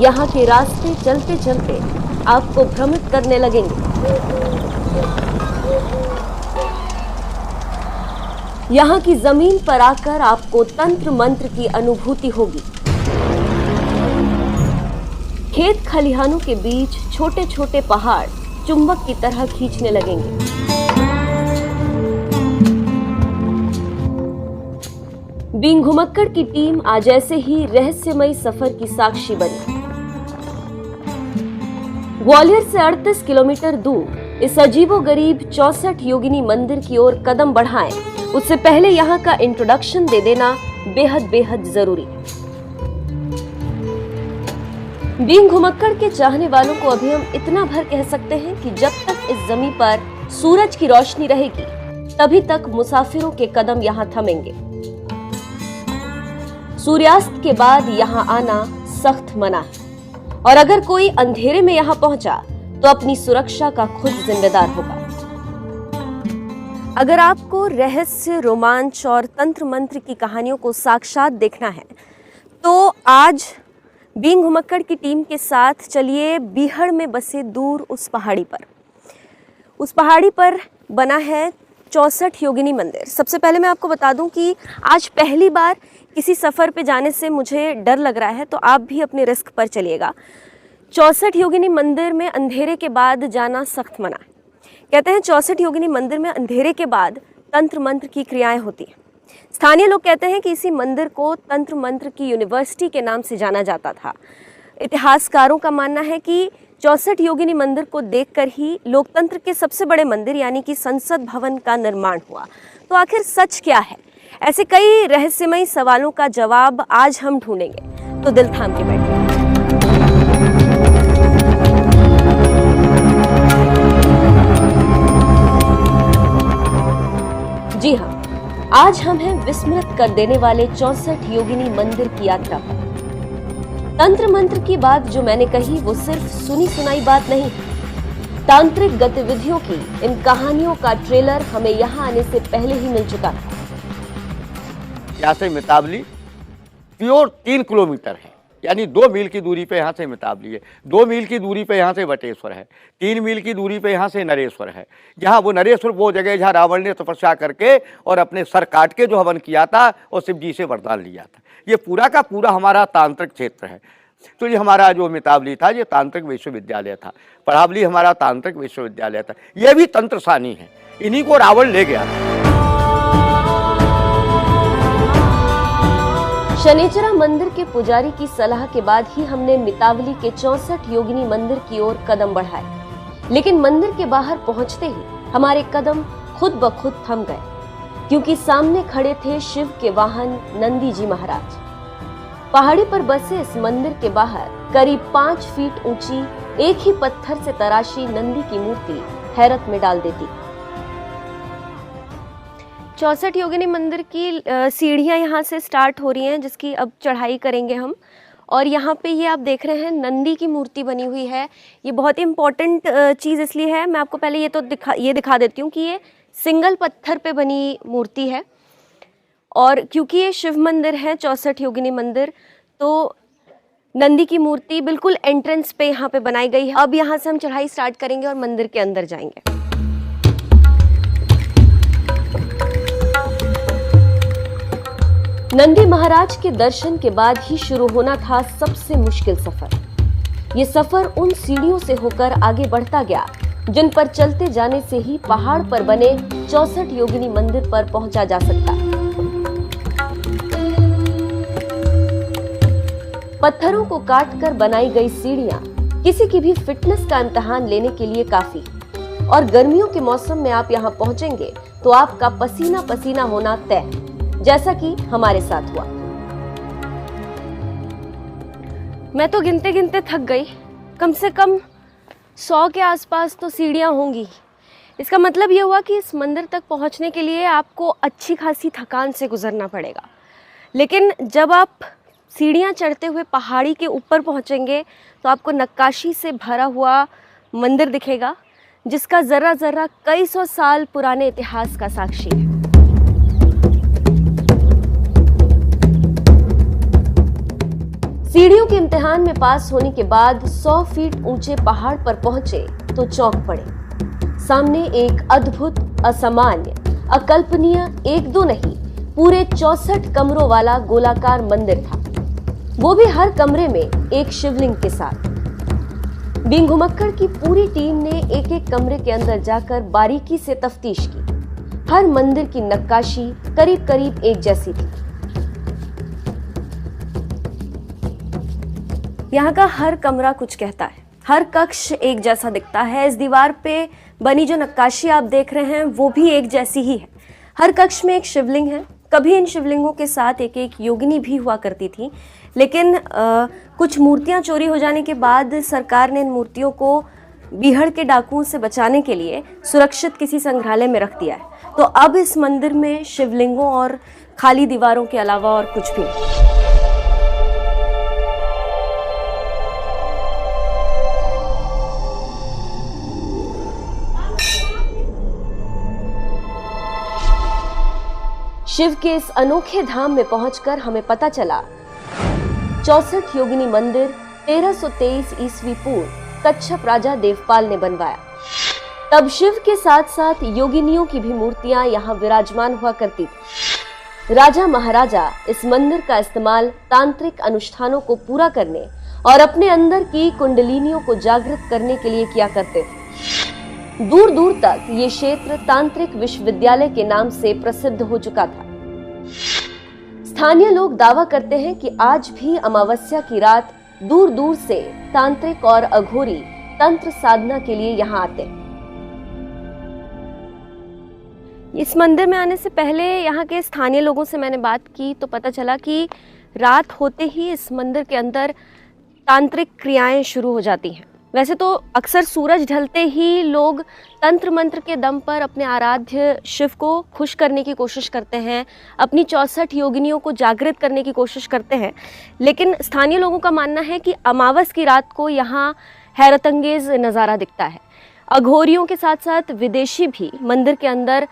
यहाँ के रास्ते चलते चलते आपको भ्रमित करने लगेंगे। यहाँ की जमीन पर आकर आपको तंत्र मंत्र की अनुभूति होगी। खेत खलिहानों के बीच छोटे छोटे पहाड़ चुंबक की तरह खींचने लगेंगे। बींग घुमक्कड़ की टीम आज ऐसे ही रहस्यमयी सफर की साक्षी बनी। ग्वालियर से 38 किलोमीटर दूर इस अजीबोगरीब 64 योगिनी मंदिर की ओर कदम बढ़ाएं, उससे पहले यहाँ का इंट्रोडक्शन दे देना बेहद बेहद जरूरी है। बींग घुमक्कड़ के चाहने वालों को अभी हम इतना भर कह सकते हैं कि जब तक इस जमीन पर सूरज की रोशनी रहेगी तभी तक मुसाफिरों के कदम यहाँ थमेंगे। सूर्यास्त के बाद यहाँ आना सख्त मना है और अगर कोई अंधेरे में यहाँ पहुंचा तो अपनी सुरक्षा का खुद जिम्मेदार होगा। अगर आपको रहस्य, रोमांच और तंत्र मंत्र की कहानियों को साक्षात देखना है तो आज बींग घुमक्कड़ की टीम के साथ चलिए बीहड़ में बसे दूर उस पहाड़ी पर बना है 64 योगिनी मंदिर। सबसे पहले मैं आपको बता दूं कि आज पहली बार किसी सफ़र पे जाने से मुझे डर लग रहा है, तो आप भी अपने रिस्क पर चलिएगा। 64 योगिनी मंदिर में अंधेरे के बाद जाना सख्त मना है। कहते हैं 64 योगिनी मंदिर में अंधेरे के बाद तंत्र मंत्र की क्रियाएं होती हैं। स्थानीय लोग कहते हैं कि इसी मंदिर को तंत्र मंत्र की यूनिवर्सिटी के नाम से जाना जाता था। इतिहासकारों का मानना है कि 64 योगिनी मंदिर को देखकर ही लोकतंत्र के सबसे बड़े मंदिर यानी कि संसद भवन का निर्माण हुआ। तो आखिर सच क्या है? ऐसे कई रहस्यमयी सवालों का जवाब आज हम ढूंढेंगे, तो दिल थाम के बैठिए। जी हाँ, आज हम हैं विस्मृत कर देने वाले 64 योगिनी मंदिर की यात्रा पर। तंत्र मंत्र की बात जो मैंने कही वो सिर्फ सुनी सुनाई बात नहीं है। तांत्रिक गतिविधियों की इन कहानियों का ट्रेलर हमें यहाँ आने से पहले ही मिल चुका था। यहाँ से मितावली प्योर 3 किलोमीटर है, यानी 2 मील की दूरी पे यहाँ से मितावली है, 2 मील की दूरी पे यहाँ से वटेश्वर है, 3 मील की दूरी पे यहाँ से नरेश्वर है। जहाँ वो नरेश्वर वो जगह जहाँ रावण ने तपस्या करके और अपने सर काट के जो हवन किया था और शिव जी से वरदान लिया था। ये पूरा का पूरा हमारा तांत्रिक क्षेत्र है। तो ये हमारा जो मितावली था ये तांत्रिक विश्वविद्यालय था, पढ़ावली हमारा तांत्रिक विश्वविद्यालय था। ये भी तंत्रसानी है, इन्हीं को रावण ले गया था। शनिचरा मंदिर के पुजारी की सलाह के बाद ही हमने मितावली के 64 योगिनी मंदिर की ओर कदम बढ़ाए, लेकिन मंदिर के बाहर पहुंचते ही हमारे कदम खुद ब खुद थम गए, क्योंकि सामने खड़े थे शिव के वाहन नंदी जी महाराज। पहाड़ी पर बसे इस मंदिर के बाहर करीब 5 फीट ऊंची एक ही पत्थर से तराशी नंदी की मूर्ति हैरत में डाल देती। 64 योगिनी मंदिर की सीढ़ियां यहाँ से स्टार्ट हो रही हैं, जिसकी अब चढ़ाई करेंगे हम। और यहाँ पे ये आप देख रहे हैं नंदी की मूर्ति बनी हुई है। ये बहुत ही इम्पोर्टेंट चीज़ इसलिए है, मैं आपको पहले ये दिखा देती हूँ कि ये सिंगल पत्थर पे बनी मूर्ति है। और क्योंकि ये शिव मंदिर है 64 योगिनी मंदिर, तो नंदी की मूर्ति बिल्कुल एंट्रेंस पे यहाँ पे बनाई गई है। अब यहाँ से हम चढ़ाई स्टार्ट करेंगे और मंदिर के अंदर जाएंगे। नंदी महाराज के दर्शन के बाद ही शुरू होना था सबसे मुश्किल सफर। ये सफर उन सीढ़ियों से होकर आगे बढ़ता गया जिन पर चलते जाने से ही पहाड़ पर बने 64 योगिनी मंदिर पर पहुंचा जा सकता। पत्थरों को काटकर बनाई गई सीढ़ियां किसी की भी फिटनेस का इम्तिहान लेने के लिए काफी। और गर्मियों के मौसम में आप यहाँ पहुंचेंगे तो आपका पसीना पसीना होना तय, जैसा कि हमारे साथ हुआ। मैं तो गिनते गिनते थक गई, कम से कम 100 के आसपास तो सीढ़ियां होंगी। इसका मतलब ये हुआ कि इस मंदिर तक पहुंचने के लिए आपको अच्छी खासी थकान से गुजरना पड़ेगा। लेकिन जब आप सीढ़ियां चढ़ते हुए पहाड़ी के ऊपर पहुंचेंगे तो आपको नक्काशी से भरा हुआ मंदिर दिखेगा, जिसका ज़रा ज़रा कई सौ साल पुराने इतिहास का साक्षी है। सीढ़ियों के इम्तिहान में पास होने के बाद 100 फीट ऊंचे पहाड़ पर पहुंचे तो चौंक पड़े। सामने एक अद्भुत, असामान्य, अकल्पनीय, एक दो नहीं पूरे 64 कमरों वाला गोलाकार मंदिर था, वो भी हर कमरे में एक शिवलिंग के साथ। बींग घुमक्कड़ की पूरी टीम ने एक एक कमरे के अंदर जाकर बारीकी से तफ्तीश की। हर मंदिर की नक्काशी करीब करीब एक जैसी थी। यहाँ का हर कमरा कुछ कहता है, हर कक्ष एक जैसा दिखता है। इस दीवार पे बनी जो नक्काशी आप देख रहे हैं वो भी एक जैसी ही है। हर कक्ष में एक शिवलिंग है। कभी इन शिवलिंगों के साथ एक एक योगिनी भी हुआ करती थी, लेकिन कुछ मूर्तियां चोरी हो जाने के बाद सरकार ने इन मूर्तियों को बीहड़ के डाकुओं से बचाने के लिए सुरक्षित किसी संग्रहालय में रख दिया है। तो अब इस मंदिर में शिवलिंगों और खाली दीवारों के अलावा और कुछ भी नहीं। शिव के इस अनोखे धाम में पहुंचकर हमें पता चला 64 योगिनी मंदिर 1323 ईस्वी पूर्व कच्छप राजा देवपाल ने बनवाया। तब शिव के साथ साथ योगिनियों की भी मूर्तियां यहाँ विराजमान हुआ करती थी। राजा महाराजा इस मंदिर का इस्तेमाल तांत्रिक अनुष्ठानों को पूरा करने और अपने अंदर की कुंडलिनियों को जागृत करने के लिए किया करते थे। दूर दूर तक ये क्षेत्र तांत्रिक विश्वविद्यालय के नाम से प्रसिद्ध हो चुका था। स्थानीय लोग दावा करते हैं कि आज भी अमावस्या की रात दूर दूर से तांत्रिक और अघोरी तंत्र साधना के लिए यहाँ आते हैं। इस मंदिर में आने से पहले यहाँ के स्थानीय लोगों से मैंने बात की तो पता चला कि रात होते ही इस मंदिर के अंदर तांत्रिक क्रियाएं शुरू हो जाती हैं। वैसे तो अक्सर सूरज ढलते ही लोग तंत्र मंत्र के दम पर अपने आराध्य शिव को खुश करने की कोशिश करते हैं, अपनी 64 योगिनियों को जागृत करने की कोशिश करते हैं, लेकिन स्थानीय लोगों का मानना है कि अमावस की रात को यहाँ हैरतअंगेज नज़ारा दिखता है। अघोरियों के साथ साथ विदेशी भी मंदिर के अंदर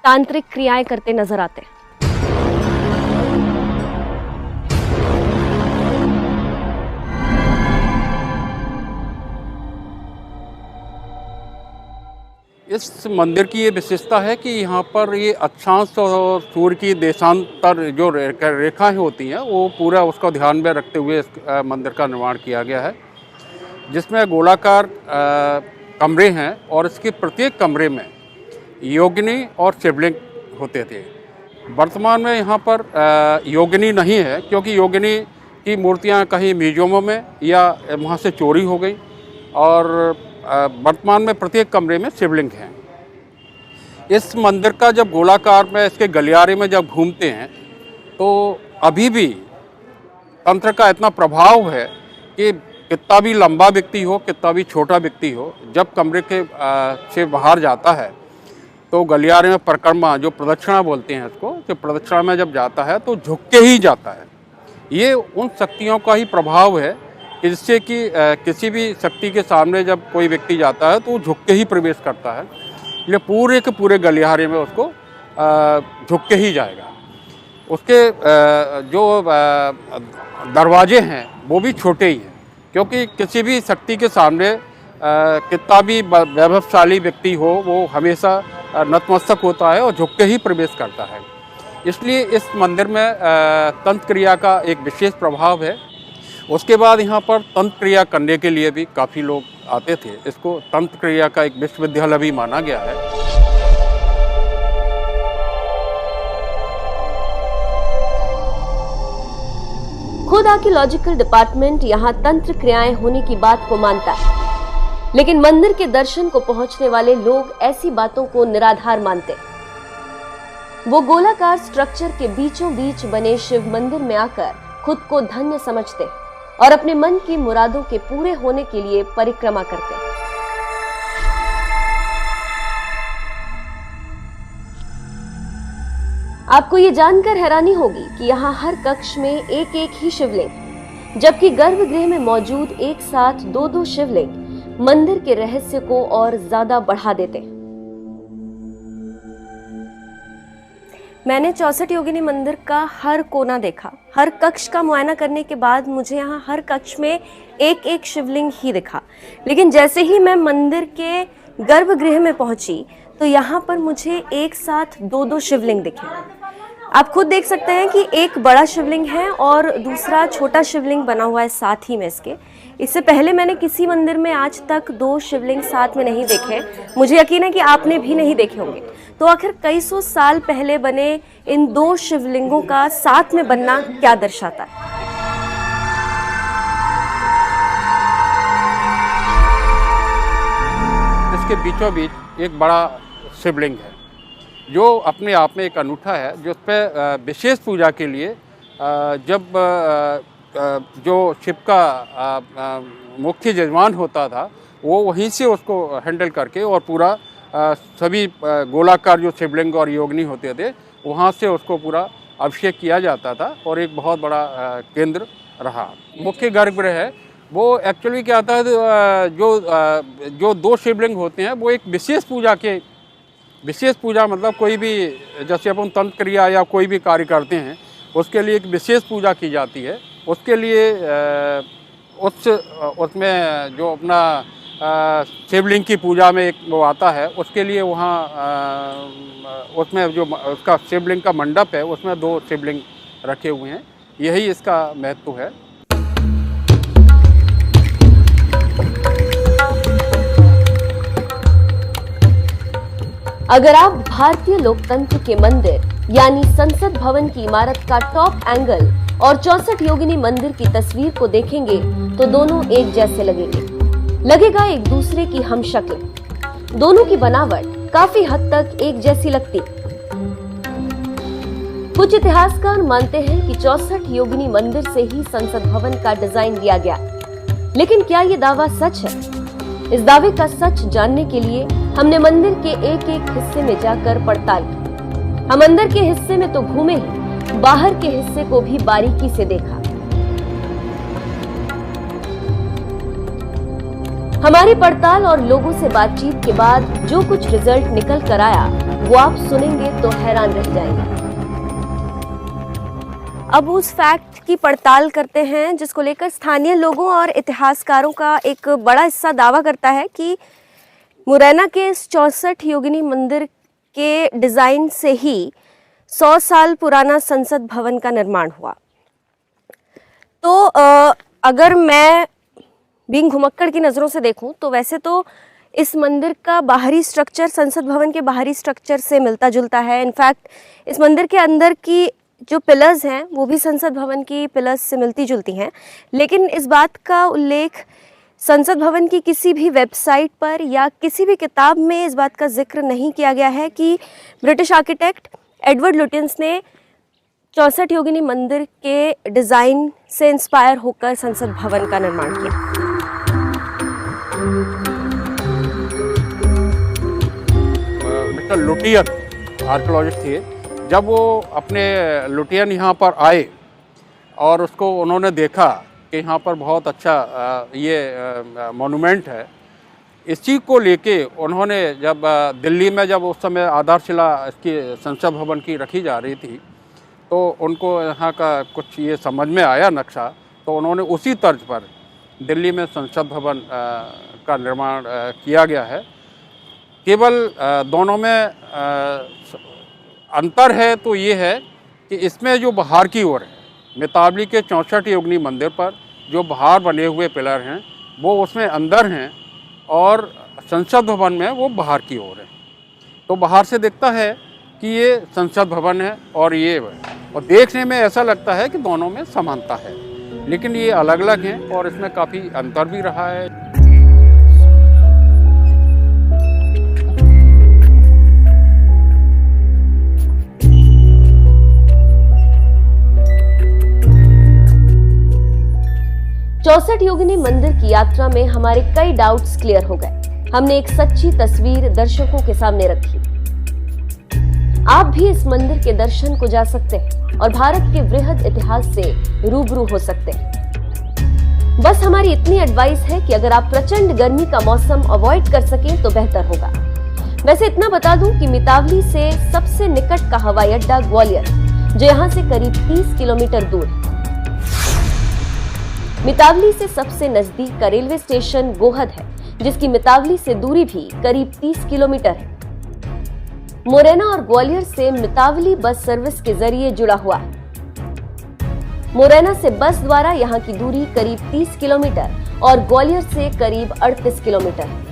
तांत्रिक क्रियाएं करते नजर आते हैं। इस मंदिर की ये विशेषता है कि यहाँ पर ये अक्षांश और सूर्य की देशांतर जो रेखाएं होती हैं वो पूरा उसका ध्यान में रखते हुए इस मंदिर का निर्माण किया गया है, जिसमें गोलाकार कमरे हैं और इसके प्रत्येक कमरे में योगिनी और शिवलिंग होते थे। वर्तमान में यहाँ पर योगिनी नहीं है, क्योंकि योगिनी की मूर्तियाँ कहीं म्यूजियमों में या वहाँ से चोरी हो गई, और वर्तमान में प्रत्येक कमरे में शिवलिंग हैं। इस मंदिर का जब गोलाकार में इसके गलियारे में जब घूमते हैं तो अभी भी तंत्र का इतना प्रभाव है कि कितना भी लंबा व्यक्ति हो, कितना भी छोटा व्यक्ति हो, जब कमरे के से बाहर जाता है तो गलियारे में परिक्रमा, जो प्रदक्षिणा बोलते हैं इसको, जो प्रदक्षिणा में जब जाता है तो झुक के ही जाता है। ये उन शक्तियों का ही प्रभाव है जिससे कि किसी भी शक्ति के सामने जब कोई व्यक्ति जाता है तो झुक के ही प्रवेश करता है। ये पूरे के पूरे गलियारे में उसको झुक के ही जाएगा। उसके जो दरवाजे हैं वो भी छोटे ही हैं, क्योंकि किसी भी शक्ति के सामने कितना भी वैभवशाली व्यक्ति हो वो हमेशा नतमस्तक होता है और झुक के ही प्रवेश करता है। इसलिए इस मंदिर में तंत्र क्रिया का एक विशेष प्रभाव है। उसके बाद यहाँ पर तंत्र क्रिया करने के लिए भी काफ़ी लोग आते थे। इसको तंत्र क्रिया का एक विश्वविद्यालय भी माना गया है। खुद आर्कियोलॉजिकल डिपार्टमेंट यहाँ तंत्र क्रियाएं होने की बात को मानता है, लेकिन मंदिर के दर्शन को पहुंचने वाले लोग ऐसी बातों को निराधार मानते। वो गोलाकार स्ट्रक्चर के बीचों बीच बने शिव मंदिर में आकर खुद को धन्य समझते और अपने मन की मुरादों के पूरे होने के लिए परिक्रमा करते हैं। आपको ये जानकर हैरानी होगी कि यहाँ हर कक्ष में एक एक ही शिवलिंग, जबकि गर्भगृह में मौजूद एक साथ दो दो शिवलिंग मंदिर के रहस्य को और ज्यादा बढ़ा देते हैं। मैंने 64 योगिनी मंदिर का हर कोना देखा। हर कक्ष का मुआयना करने के बाद मुझे यहाँ हर कक्ष में एक एक शिवलिंग ही दिखा। लेकिन जैसे ही मैं मंदिर के गर्भगृह में पहुंची तो यहाँ पर मुझे एक साथ दो दो शिवलिंग दिखे। आप खुद देख सकते हैं कि एक बड़ा शिवलिंग है और दूसरा छोटा शिवलिंग बना हुआ है साथ ही में इसके। इससे पहले मैंने किसी मंदिर में आज तक दो शिवलिंग साथ में नहीं देखे। मुझे यकीन है कि आपने भी नहीं देखे होंगे। तो आखिर कई सौ साल पहले बने इन दो शिवलिंगों का साथ में बनना क्या दर्शाता है? इसके बीचों बीच एक बड़ा शिवलिंग है जो अपने आप में एक अनूठा है, जो उस पर विशेष पूजा के लिए जब जो शिव का मुख्य यजमान होता था वो वहीं से उसको हैंडल करके और पूरा सभी गोलाकार जो शिवलिंग और योगिनी होते थे वहाँ से उसको पूरा अभिषेक किया जाता था और एक बहुत बड़ा केंद्र रहा। मुख्य गर्भगृह है वो एक्चुअली क्या था, जो दो शिवलिंग होते हैं वो एक विशेष पूजा मतलब कोई भी जैसे अपन तंत्र क्रिया या कोई भी कार्य करते हैं उसके लिए एक विशेष पूजा की जाती है। उसके लिए उसमें जो अपना शिवलिंग की पूजा में एक वो आता है, उसके लिए वहाँ उसमें जो उसका शिवलिंग का मंडप है उसमें दो शिवलिंग रखे हुए हैं। यही इसका महत्व है। अगर आप भारतीय लोकतंत्र के मंदिर यानी संसद भवन की इमारत का टॉप एंगल और 64 योगिनी मंदिर की तस्वीर को देखेंगे तो दोनों एक जैसे लगेगा एक दूसरे की हमशक्ल। दोनों की बनावट काफी हद तक एक जैसी लगती। कुछ इतिहासकार मानते हैं कि 64 योगिनी मंदिर से ही संसद भवन का डिजाइन लिया गया। लेकिन क्या ये दावा सच है? इस दावे का सच जानने के लिए हमने मंदिर के एक एक हिस्से में जाकर पड़ताल की। हम अंदर के हिस्से में तो घूमे ही, बाहर के हिस्से को भी बारीकी से देखा। हमारी पड़ताल और लोगों से बातचीत के बाद जो कुछ रिजल्ट निकल कर आया वो आप सुनेंगे तो हैरान रह जाएंगे। अब उस फैक्ट की पड़ताल करते हैं जिसको लेकर स्थानीय लोगों और इतिहासकारों का एक बड़ा हिस्सा दावा करता है कि मुरैना के इस 64 योगिनी मंदिर के डिज़ाइन से ही 100 साल पुराना संसद भवन का निर्माण हुआ। तो अगर मैं बीइंग घुमक्कड़ की नज़रों से देखूं तो वैसे तो इस मंदिर का बाहरी स्ट्रक्चर संसद भवन के बाहरी स्ट्रक्चर से मिलता जुलता है। इनफैक्ट इस मंदिर के अंदर की जो पिलर्स हैं वो भी संसद भवन की पिलर्स से मिलती जुलती हैं। लेकिन इस बात का उल्लेख संसद भवन की किसी भी वेबसाइट पर या किसी भी किताब में इस बात का जिक्र नहीं किया गया है कि ब्रिटिश आर्किटेक्ट एडवर्ड लुटियंस ने 64 योगिनी मंदिर के डिज़ाइन से इंस्पायर होकर संसद भवन का निर्माण किया। मिस्टर लुटियन आर्कियोलॉजिस्ट थे। जब वो अपने लुटियन यहाँ पर आए और उसको उन्होंने देखा कि यहाँ पर बहुत अच्छा ये मॉन्यूमेंट है, इस चीज़ को लेके उन्होंने जब दिल्ली में जब उस समय आधारशिला इसकी संसद भवन की रखी जा रही थी तो उनको यहाँ का कुछ ये समझ में आया नक्शा, तो उन्होंने उसी तर्ज पर दिल्ली में संसद भवन का निर्माण किया गया है। केवल दोनों में अंतर है तो ये है कि इसमें जो बाहर की ओर है, मिताबली के 64 योगिनी मंदिर पर जो बाहर बने हुए पिलर हैं वो उसमें अंदर हैं और संसद भवन में वो बाहर की ओर है। तो बाहर से दिखता है कि ये संसद भवन है और ये और देखने में ऐसा लगता है कि दोनों में समानता है, लेकिन ये अलग अलग हैं और इसमें काफ़ी अंतर भी रहा है। चौसठ योगिनी मंदिर की यात्रा में हमारे कई डाउट्स क्लियर हो गए। हमने एक सच्ची तस्वीर दर्शकों के सामने रखी। आप भी इस मंदिर के दर्शन को जा सकते हैं और भारत के वृहद इतिहास से रूबरू हो सकते हैं। बस हमारी इतनी एडवाइस है कि अगर आप प्रचंड गर्मी का मौसम अवॉइड कर सकें तो बेहतर होगा। वैसे इतना बता दूं कि मितावली से सबसे निकट का हवाई अड्डा ग्वालियर, जो यहाँ से करीब 30 किलोमीटर दूर है। मितावली से सबसे नजदीक का रेलवे स्टेशन गोहद है, जिसकी मितावली से दूरी भी करीब 30 किलोमीटर है। मुरैना और ग्वालियर से मितावली बस सर्विस के जरिए जुड़ा हुआ है। मुरैना से बस द्वारा यहाँ की दूरी करीब 30 किलोमीटर और ग्वालियर से करीब 38 किलोमीटर है।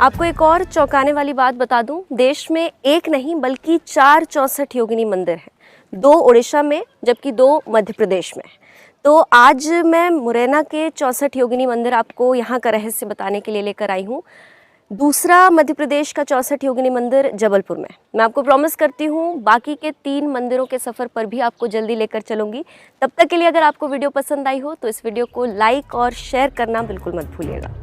आपको एक और चौंकाने वाली बात बता दूं, देश में एक नहीं बल्कि 4 64 योगिनी मंदिर हैं, 2 उड़ीसा में जबकि 2 मध्य प्रदेश में। तो आज मैं मुरैना के 64 योगिनी मंदिर आपको यहाँ का रहस्य बताने के लिए लेकर आई हूँ। दूसरा मध्य प्रदेश का 64 योगिनी मंदिर जबलपुर में। मैं आपको प्रॉमिस करती हूँ बाकी के 3 मंदिरों के सफ़र पर भी आपको जल्दी लेकर चलूँगी। तब तक के लिए अगर आपको वीडियो पसंद आई हो तो इस वीडियो को लाइक और शेयर करना बिल्कुल मत भूलिएगा।